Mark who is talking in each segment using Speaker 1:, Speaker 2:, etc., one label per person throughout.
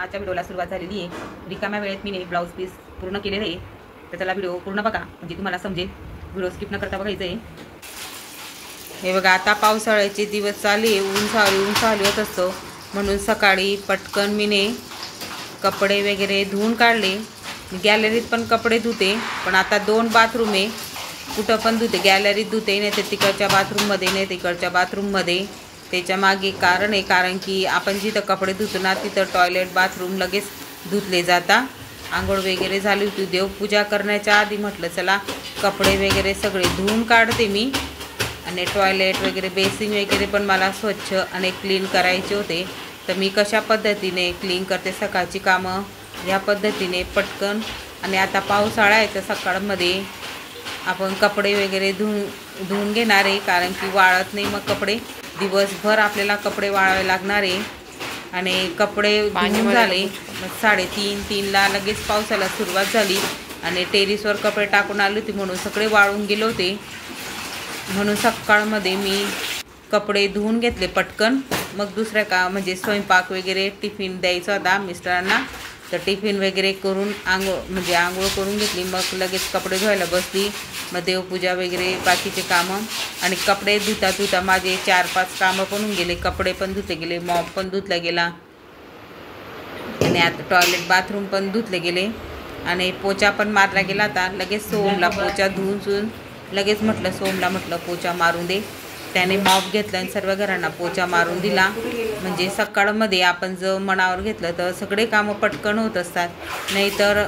Speaker 1: आजच्या व्हिडिओला सुरुवात झालेली आहे। रिकाम्या वेळेत मी ब्लाऊज पीस पूर्ण केलेले आहे, तर त्याला व्हिडिओ पूर्ण बघा म्हणजे तुम्हाला समजेल। व्हिडिओ स्किप न करता बघायचं आहे। हे बघा आता पावसाळ्याचे दिवस चालू आहे, ऊन चालू होत असतो म्हणून सकाळी पटकन मीने कपडे वगैरे धुवून काढले। गॅलरीत पण कपडे धुते, पण आता 2 बाथरूम आहे, कुठं पण धुते, गॅलरीत धुते नाही तर तिकडच्या बाथरूममध्ये नाही तिकडच्या बाथरूममध्ये। त्याच्या मागे कारण आहे, कारण की आपण जिथं कपडे धुतो ना तिथं टॉयलेट बाथरूम लगेच धुतले जाता। आंघोळ वगैरे झाली होती, देवपूजा करण्याच्या आधी म्हटलं चला कपडे वगैरे सगळे धुवून काढते मी, आणि टॉयलेट वगैरे बेसिन वगैरे पण मला स्वच्छ आणि क्लीन करायचे होते। तर मी कशा पद्धतीने क्लीन करते सकाळची कामं या पद्धतीने पटकन। आणि आता पावसाळा आहे तर सकाळमध्ये आपण कपडे वगैरे धुवून घेणार आहे, कारण की वाळत नाही मग कपडे, दिवसभर आपल्याला कपडे वाळावे लागणार आहे। आणि कपडे धुवून झाले मग 3:30ला लगेच पावसाला सुरुवात झाली आणि टेरिसवर कपडे टाकून आले होते म्हणून सगळे वाळून गेले होते, म्हणून सकाळमध्ये मी कपडे धुवून घेतले पटकन। मग दुसऱ्या का म्हणजे स्वयंपाक वगैरे टिफिन द्यायचा होता मिस्टरांना, तर टिफिन वगैरे करून आंघोळ करून घेतली, मग लगेच कपडे धुवायला बसली। मग देवपूजा वगैरे बाकीचे कामं आणि कपडे धुता माझे 4-5 कामं पण होऊन गेले, कपडे पण धुतले गेले, मॉप पण धुतला गेला आणि आता टॉयलेट बाथरूम पण धुतले गेले आणि पोचा पण मारला गेला। आता लगेच सोमला पोचा धुवून लगेच सोमला म्हटलं पोचा मारून दे, त्याने मॉप घेतला आणि सर्व घरांना पोचा मारून दिला। म्हणजे सकाळमध्ये आपण जर मनावर घेतलं तर सगळे कामं पटकन होत असतात, नाहीतर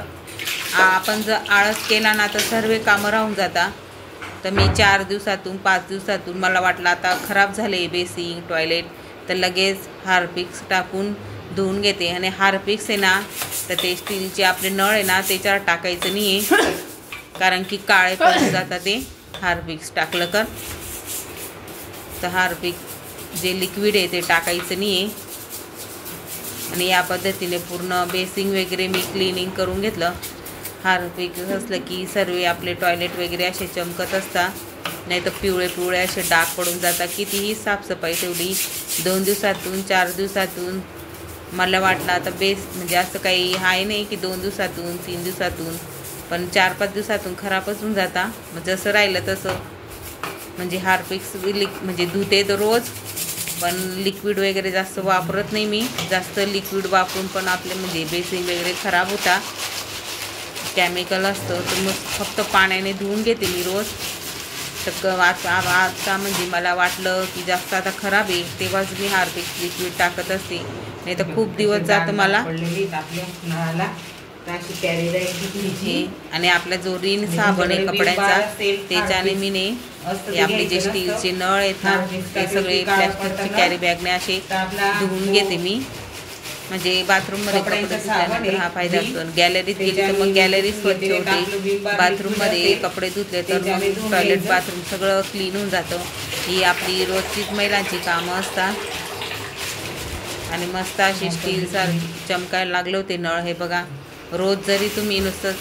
Speaker 1: आपण जर आळस केला ना तर सर्व कामं राहून जातात। तर मी 4 दिवसातून 5 दिवसातून मला वाटलं आता खराब झाले बेसिन टॉयलेट, तर लगेच हार्पिक्स टाकून धुवून घेते। आणि हार्पिक्स आहे ना तर ते स्टीलचे आपले नळ आहे ना त्याच्यावर टाकायचं नाही आहे, कारण की काळे पडून जातात ते हार्पिक्स टाकलं तर हार्पिक जे लिक्विड आहे ते टाकायचं नाही आहे। आणि या पद्धतीने पूर्ण बेसिंग वगैरे मी क्लिनिंग करून घेतलं। हार्पिक असलं की सर्व आपले टॉयलेट वगैरे असे चमकत असतात, नाही तर पिवळे असे डाग पडून जातात। कितीही साफसफाई तेवढी 2 दिवसातून 4 दिवसातून, मला वाटलं आता म्हणजे असं काही आहे नाही की 2 दिवसातून 3 दिवसातून, पण 4-5 दिवसातून खराबच होऊन जाता। मग जसं राहिलं तसं म्हणजे हार्पिक्स म्हणजे धुते तर रोज, पण लिक्विड वगैरे जास्त वापरत नाही मी, जास्त लिक्विड वापरून पण आपले म्हणजे बेसिन वगैरे खराब होता, केमिकल असतं, तर मग फक्त पाण्याने धुवून घेते मी रोज। तर आता म्हणजे मला वाटलं की जास्त आता खराब आहे तेव्हाच मी हार्पिक्स लिक्विड टाकत असते, नाही तर खूप दिवस जातं मला। आणि आपला जो रिन साबण आहे कपड्यांचा त्याच्याने मी आपले जे स्टीलचे नळ आहेत ना ते सगळे प्लॅस्टिकची कॅरी बॅगने असे धुवून घेते मी, म्हणजे बाथरूममध्ये कपडे धुतल्यानंतर हा फायदा असतो। गॅलरीत गेली तर मग गॅलरी स्वच्छ होते, बाथरूममध्ये कपडे धुतले तर मग टॉयलेट बाथरूम सगळं क्लीन होऊन जातं। ही आपली रोजचीच महिलांची कामं असतात। आणि मस्त असे स्टीलसारखे चमकायला लागले होते नळ, हे बघा। रोज जरी तुम्ही नुसतं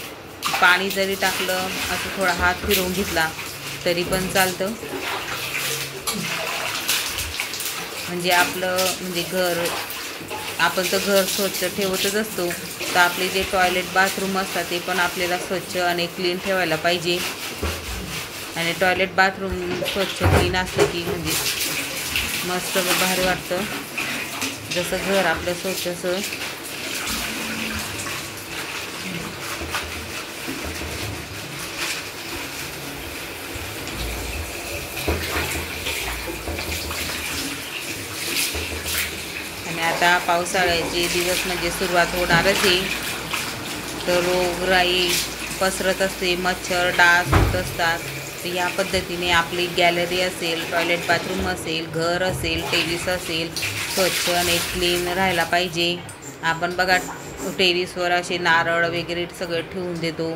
Speaker 1: पाणी जरी टाकलं असं थोडा हात फिरवून घेतला तरी पण चालतं, म्हणजे आपलं म्हणजे आपण तर घर स्वच्छ ठेवतच असतो, तर आपले जे टॉयलेट बाथरूम असतात ते पण आपल्याला स्वच्छ आणि क्लीन ठेवायला पाहिजे। आणि टॉयलेट बाथरूम स्वच्छ क्लीन असलं की म्हणजे मस्त भारी वाटतं, जसं घर आपलं स्वच्छ असं। आणि आता पावसाळ्याचे दिवस म्हणजे सुरुवात होणारच आहे, तर रोगराई पसरत असते, मच्छर डास होत असतात। तर या पद्धतीने आपली गॅलरी असेल, टॉयलेट बाथरूम असेल, घर असेल, टेरिस असेल, स्वच्छ आणि क्लीन राहायला पाहिजे। आपण बघा टेरिसवर असे नारळ वगैरे सगळं ठेवून देतो,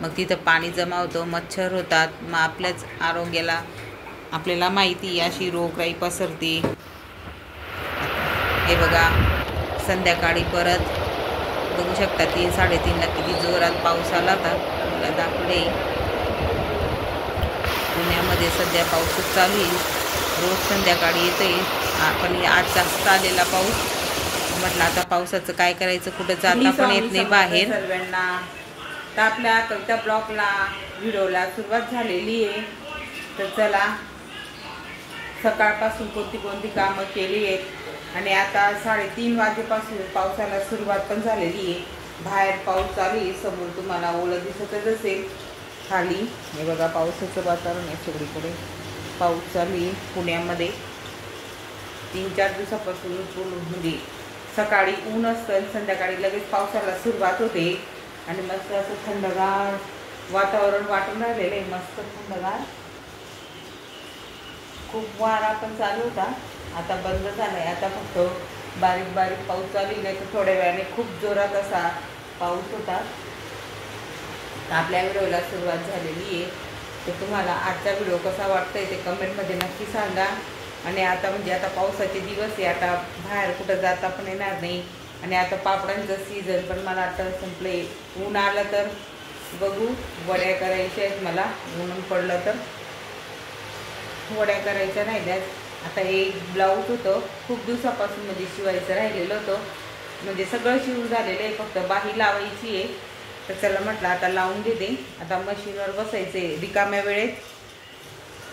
Speaker 1: मग तिथं पाणी जमा होतं, मच्छर होतात, मग आपल्याच आरोग्याला आपल्याला माहिती अशी रोगराई पसरते। हे बघा संध्याकाळी परत बघू शकता 3-3:30ला किती जोरात पाऊस आला होता, मला दाखवले। पुण्यामध्ये सध्या पाऊसच चालू आहे, रोज संध्याकाळी येतोय, पण आज जास्त आलेला पाऊस म्हटलं आता पावसाचं काय करायचं, कुठं जाता पण येत नाही बाहेर
Speaker 2: सर्वांना. तर आपल्या कविता ब्लॉगला व्हिडिओला सुरुवात झालेली आहे. तर चला, सकाळपासून कोणती कोणती कामं केली आहेत आणि आता 3:30 वाजेपासून पावसाला सुरुवात पण झालेली आहे. बाहेर पाऊस चालू आहे, समोर तुम्हाला ओलं दिसतच असेल. खाली हे बघा पावसाचं वातावरण आहे, सगळीकडे पाऊस चालू आहे. पुण्यामध्ये 3-4 दिवसापासून म्हणजे सकाळी ऊन असतं, संध्याकाळी लगेच पावसाला सुरुवात होते आणि मस्त असं थंडगार वातावरण वाटून राहिलेलं आहे, मस्त थंडगार. खूप वारा पण चालू होता, आता बंद झालाय. आता फक्त बारीक बारीक पाऊस चालू नाही तर थोड्या वेळाने खूप जोरात असा पाऊस होता. आपल्या व्हिडिओला सुरुवात झालेली आहे. तर तुम्हाला आजचा व्हिडिओ कसा वाटतोय ते कमेंटमध्ये नक्की सांगा. आणि आता म्हणजे आता पावसाचे दिवस आहे, आता बाहेर कुठं जाता पण येणार नाही. आणि आता पापडांचं सीझन पण मला आता संपले. ऊन आलं तर बघू, वड्या करायच्या आहेत मला. ऊन पडलं तर वड्या करायच्या राहिल्यात. आता एक ब्लाऊज होतं खूप दिवसापासून म्हणजे शिवायचं राहिलेलं होतं, म्हणजे सगळं शिवून झालेलं आहे, फक्त बाही लावायची आहे. तर चला म्हटलं आता लावून देते. आता मशीनवर बसायचे, रिकाम्या वेळेत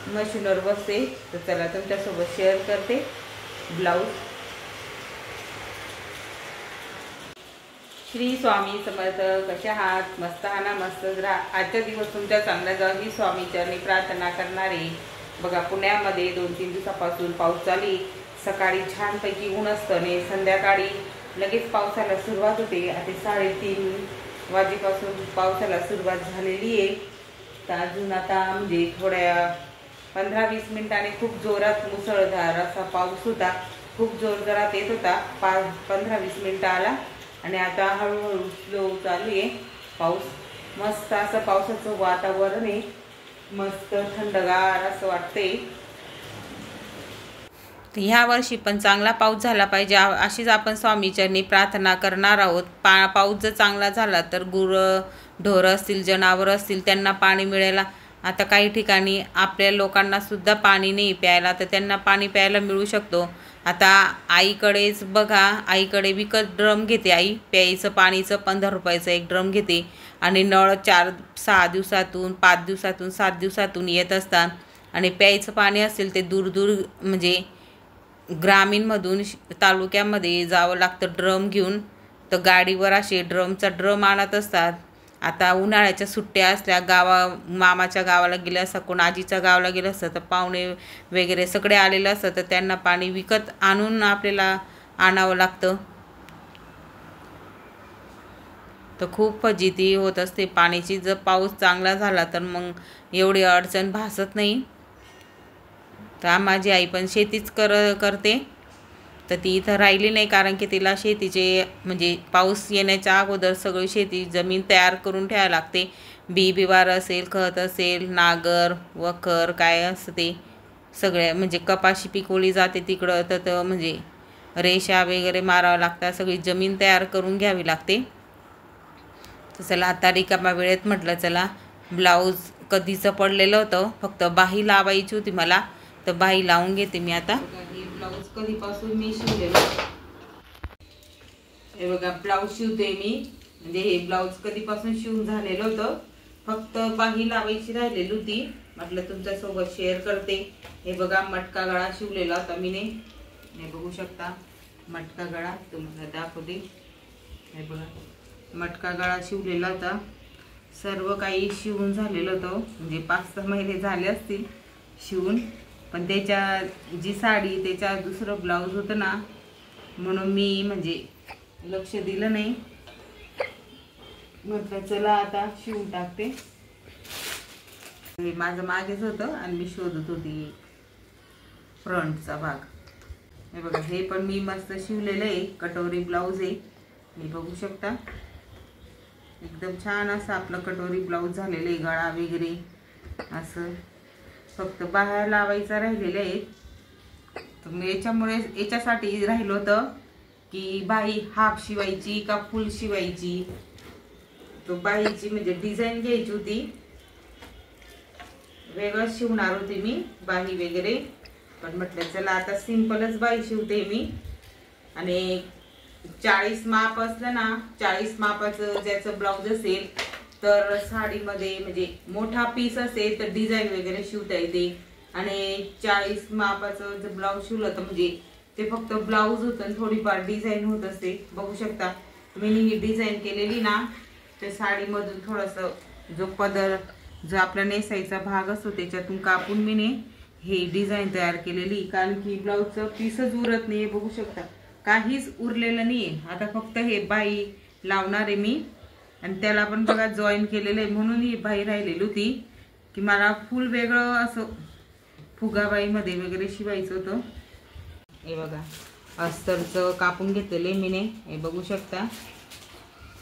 Speaker 2: मशीनवर बसते. तर चला तुमच्यासोबत शेअर करते ब्लाऊज. श्री स्वामी समर्थ. कशा आहात? मस्त आहा ना? मस्तच राहा. आजचा दिवस तुमच्या चांगला जावा ही स्वामीचरणी प्रार्थना करणारे. बघा पुण्यामध्ये 2-3 दिवसापासून पाऊस चालू. सकाळी छानपैकी ऊन असतं आणि संध्याकाळी लगेच पावसाला सुरुवात होते. आता 3:30 वाजेपासून पावसाला सुरुवात झालेली आहे. तर अजून आता म्हणजे थोड्या 15-20 मिनिटांनी खूप जोरात मुसळधार असा पाऊस होता. खूप जोरात येत होता, 15-20 मिनिटं आला आणि आता हळूहळू स्लो चालू आहे पाऊस. मस्त असं पावसाचं वातावरण आहे, मस्त थंडगार असं वाटते.
Speaker 1: ह्या वर्षी पण चांगला पाऊस झाला पाहिजे अशीच आपण स्वामीचरणी प्रार्थना करणार आहोत. पाऊस जर चांगला झाला तर गुरं ढोरं असतील, जनावरं असतील, त्यांना पाणी मिळेल. आता काही ठिकाणी आपल्या लोकांना सुद्धा पाणी नाही प्यायला, तर त्यांना पाणी प्यायला मिळू शकतो. आता आईकडेच बघा, आईकडे विकत ड्रम घेते आई, प्यायचं पाणीचं 15 रुपयाचं एक ड्रम घेते आणि नळ 4-6 दिवसातून, 5 दिवसातून, 7 दिवसातून येत असतात. आणि प्यायचं पाणी असेल ते दूर दूर म्हणजे ग्रामीणमधून तालुक्यामध्ये जावं लागतं ड्रम घेऊन. तर गाडीवर असे ड्रमचा ड्रम आणत असतात. आता उन्हाळ्याच्या सुट्ट्या असल्या, मामाच्या गावाला गेलं असतं, कोण आजीच्या गावाला गेलं असतं, तर पाहुणे वगैरे सगळे आलेलं असतं, तर त्यांना पाणी विकत आणून आपल्याला आणावं लागतं. तर खूप फजिती होत असते पाण्याची. जर पाऊस चांगला झाला तर मग एवढी अडचण भासत नाही. तर माझी आई पण शेतीच करते, तर ती इथं राहिली नाही, कारण की तिला शेतीचे म्हणजे पाऊस येण्याच्या अगोदर सगळी शेती जमीन तयार करून ठेवायला लागते. बिवार असेल, खत असेल, नागर वखर काय असतं ते सगळे, म्हणजे कपाशी पिकवली जाते तिकडं, तर म्हणजे रेषा वगैरे मारावं लागतात, सगळी जमीन तयार करून घ्यावी लागते. तर चला आता रिकाम्या वेळेत म्हटलं चला ब्लाऊज कधीचं पडलेलं होतं, फक्त बाही लावायची होती मला, तर बाही लावून घेते मी. आता
Speaker 2: ब्लाऊज कधीपासून मी शिवलेलं, हे बघा ब्लाऊज शिवते मी, म्हणजे हे ब्लाऊज कधीपासून शिवून झालेलं होतं, फक्त बाही लावायची राहिलेली होती. म्हटलं तुमच्यासोबत शेअर करते. हे बघा मटका गळा शिवलेला होता मीने, हे बघू शकता मटका गळा तुम्हाला दाखवते. हे बघा मटका गळा शिवलेला होता, सर्व काही शिवून झालेलं होतं, म्हणजे 5-6 महिने झाले असतील शिवून. पण त्याच्या जी साडी त्याच्या दुसरं ब्लाऊज होतं ना, म्हणून मी म्हणजे लक्ष दिलं नाही. म्हटलं चला आता शिवून टाकते. हे माझं मागेच होतं आणि मी शोधत होती फ्रंटचा भाग. हे बघा हे पण मी मस्त शिवलेलं आहे, कटोरी ब्लाऊज आहे, मी बघू शकता एकदम छान असं आपलं कटोरी ब्लाऊज झालेलं आहे. गळा वगैरे असं फक्त बाहेर लावायचा राहिलेले आहेत. तर मग याच्यासाठी राहिलं होतं की बाही हाफ शिवायची का फुल शिवायची. तो बाहीची म्हणजे डिझाईन घ्यायची होती, वेगळं शिवणार होती मी बाही वगैरे. पण म्हटलं चला आता सिंपलच बाही शिवते मी. आणि 40 माप असलं ना, 40 मापाचं ज्याचं ब्लाऊज असेल तर साडीमध्ये म्हणजे मोठा पीस असेल तर डिझाईन वगैरे शिवता येते. आणि 40 मापाचं जर ब्लाऊज शिवलं तर म्हणजे ते फक्त ब्लाऊज होतं आणि थोडीफार डिझाईन होत असते. बघू शकता मी ही डिझाईन केलेली ना, ते साडीमधून थोडंसं जो पदर जो आपला नेसायचा भाग असतो त्याच्यातून कापून मी हे डिझाईन तयार केलेली. कारण की ब्लाऊजचं पीसच उरत नाहीये. बघू शकता काहीच उरलेलं नाहीये. आता फक्त हे बाई लावणार आहे मी आणि त्याला पण बघा जॉईन केलेलं आहे. म्हणून ही बाई राहिलेली होती की मला फुल वेगळं असं फुगाबाईमध्ये वगैरे शिवायचं होतं. हे बघा अस्तरचं कापून घेतलेलं आहे मीने, हे बघू शकता.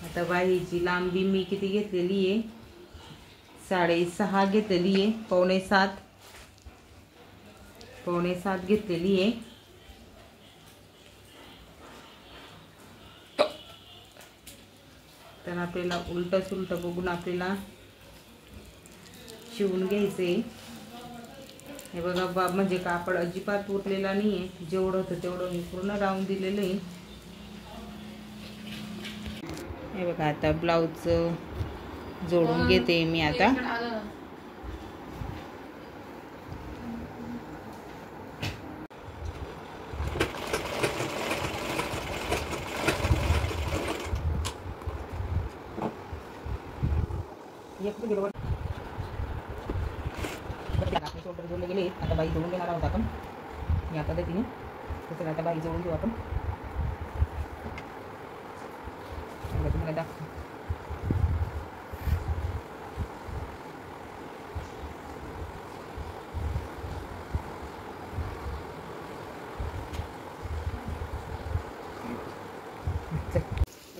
Speaker 2: आता बाईची लांबी मी किती घेतलेली आहे, 6.5 घेतलेली आहे. पावणे 7 घेतलेली आहे. तर आपल्याला उलट सुलट बघून आपल्याला शिवून घ्यायचे. हे बघा म्हणजे कापड अजिबात उरलेला नाहीये. जेवढं होतं तेवढं मी पूर्ण राहून दिलेलं आहे. हे बघा आता ब्लाऊज जोडून घेते मी आता. शोल्डर जोडले गेले. आता बाई जोडून घेणार आहोत आपण या पद्धतीने. तसं आता बाई जोडून घेऊ आपण. तुम्हाला दाखवतो.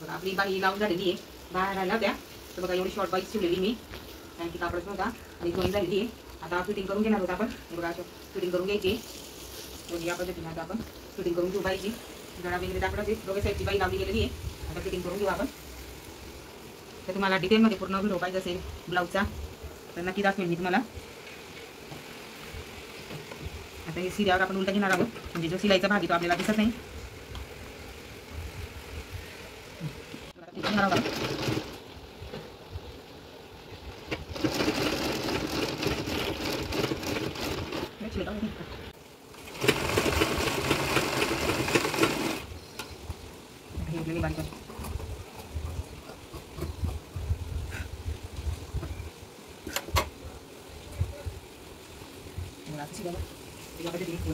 Speaker 2: आपली बाई लावून झालेली आहे. बाहेर राहिल्या होत्या तर बघा एवढी शॉर्ट बाई शिवलेली मी. कारण की कापडच नव्हता आणि जॉईन झालेली आहे. आता फिटिंग करून घेणार होत आपण. हे बघा फिटिंग करून घ्यायची. या पद्धतीने आता आपण फिटिंग करून घेऊ बाईची. गळा वगैरे दाखवायची. दोघे साईडची बाई लावली गेलेली आहे. आता फिटिंग करून घेऊ आपण. तर तुम्हाला डिटेलमध्ये पूर्ण व्हिडिओ पाहिजे असेल ब्लाऊजचा तर नक्की दाखवेल मी तुम्हाला. आता हे सिल्यावर आपण उलटा घेणार आहोत. म्हणजे जो सिलाईचा भाग आहे तो आपल्याला दिसत नाही.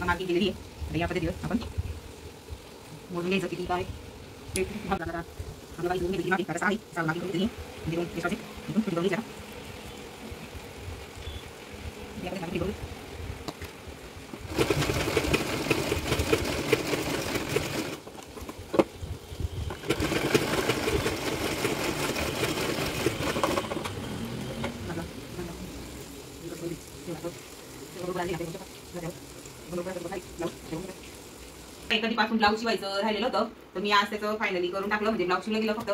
Speaker 2: मार्किंग केलेली आहे. आता या पद्धतीने आपण मोजून घ्यायचं किती काय ते आपल्याला बाई घेऊन घेतली मागे आता आहे चालू मागे घेतली देऊन त्याच्याचे इथून फिरवली जरा याकडे मागे फिरवली. कधीपासून ब्लाऊज शिवायचं राहिलेलं होतं तर मी आज त्याचं फायनली करून टाकलं. म्हणजे ब्लाऊज शिवलं गेलं. फक्त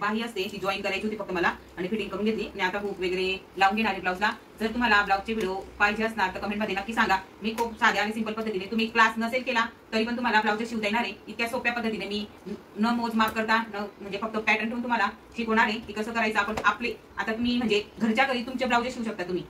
Speaker 2: बाही असते ती जॉईन करायची होती फक्त मला आणि फिटिंग करून घेतली. आणि आता हुक वगैरे लावून घेणार आहे ब्लाऊजला. जर तुम्हाला ब्लाऊजचे व्हिडिओ पाहिजे असणार तर कमेंटमध्ये नक्की सांगा. मी खूप साध्या आणि सिंपल पद्धतीने, तुम्ही क्लास नसेल केला तरी पण तुम्हाला ब्लाऊज शिवता येणार आहे. इतक्या सोप्या पद्धतीने मी न मोजमाप करता म्हणजे फक्त पॅटर्न ठेवून तुम्हाला शिकवणार आहे की कसं करायचं आपण आपले. आता तुम्ही म्हणजे घरच्या घरी तुमचे ब्लाऊज शिवू शकता तुम्ही.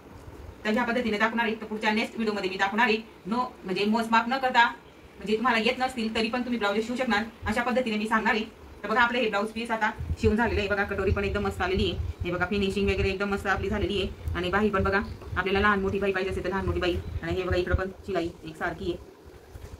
Speaker 2: तर ह्या पद्धतीने दाखवणार आहे. तर पुढच्या नेक्स्ट व्हिडिओमध्ये मी दाखवणार आहे म्हणजे मोजमाप न करता म्हणजे तुम्हाला येत नसतील तरी पण तुम्ही ब्लाऊज शिवू शकणार अशा पद्धतीने मी सांगणार आहे. तर बघा आपले हे ब्लाऊज पीस आता शिवून झालेले आहे. बघा कटोरी पण एकदम मस्त आलेली आहे. हे बघा फिनिशिंग वगैरे एकदम मस्त आपली झालेली आहे. आणि बाही पण बघा आपल्याला लहान मोठी बाई पाहिजे असेल तर लहान मोठी बाई. आणि हे बघा इकडं पण शिलाई एक सारखी आहे.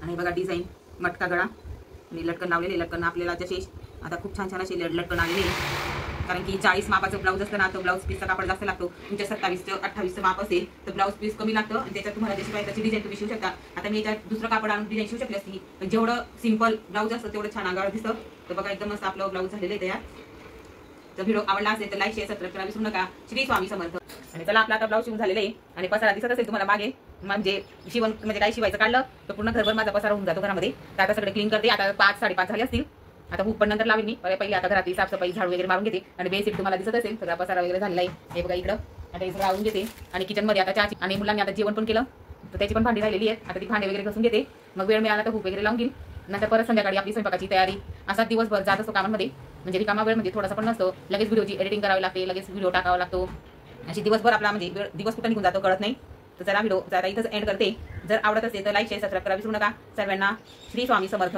Speaker 2: आणि बघा डिझाईन मटका गळा आणि लटकन लावलेले. लटकन आपल्याला जसे आता खूप छान छान असे लटकन आलेले आहे. कारण की 40 मापाचं ब्लाऊज असतं ना तर ब्लाऊज पीसचा कापड जास्त लागतो. तुमच्या 27 ते 28 माप असेल तर ब्लाऊज पीस कमी लागतं आणि त्याच्यात तुम्हाला जशी पाहिजे तशी डिझाईन तुम्ही शिवू शकता. आता मी याच्यात दुसरं कापड आणून डिझाईन शिवू शकली असती पण जेवढं सिंपल ब्लाऊज असतं तेवढं छान अंगावर दिसतं. तर बघा एकदम मस्त आपलं ब्लाऊज झालेलं आहे तयार. तर व्हिडिओ आवडला असेल तर लाईक शेअर सबस्क्राईब करायला विसरू नका. श्री स्वामी समर्थ. आणि चला आपला आता ब्लाऊज शिवून झालेलं आहे. आणि पसारा दिसत असेल तुम्हाला मागे म्हणजे शिवण म्हणजे काय शिवायचं काढलं तर पूर्ण घरभर माझा पसारा होऊन जातो घरामध्ये. तर आता सगळे क्लीन करते. आता 5 साडेपाच झाले असतील. आता हुक पण नंतर लावेल मी. पहिले आता घरातली साफसफाई झाडू वगैरे मारून घेते. आणि बेसिक तुम्हाला दिसत असेल सगळा पसारा वगैरे झालेला आहे. हे बघा इकडं आता हे सगळं आवरून घेते. आणि किचनमध्ये आता चहाची आणि मुलांनी आता जेवण पण केलं तर त्याची पण भांडी राहिलेली आहेत. आता ती भांडी वगैरे घासून घेते. मग वेळ मिळाला तर हुक वगैरे लावून घेईल.
Speaker 1: नंतर परत संध्याकाळी आपली स्वयंपाकाची तयारी, असा दिवसभर जात असतो कामांमध्ये. म्हणजे रिकामा वेळ म्हणजे थोडासा पण नसतो. लगेच व्हिडिओची एडिटिंग करावी लागते, लगेच व्हिडिओ टाकावा लागतो. अशी दिवसभर आपला म्हणजे दिवस कुठं निघून जातो कळत नाही. तर जरा व्हिडिओ जरा इथंच एंड करते. जर आवडत असेल तर लाईक शेअर सबस्क्राईब करा विसरू नका. सर्वांना श्री स्वामी समर्थ.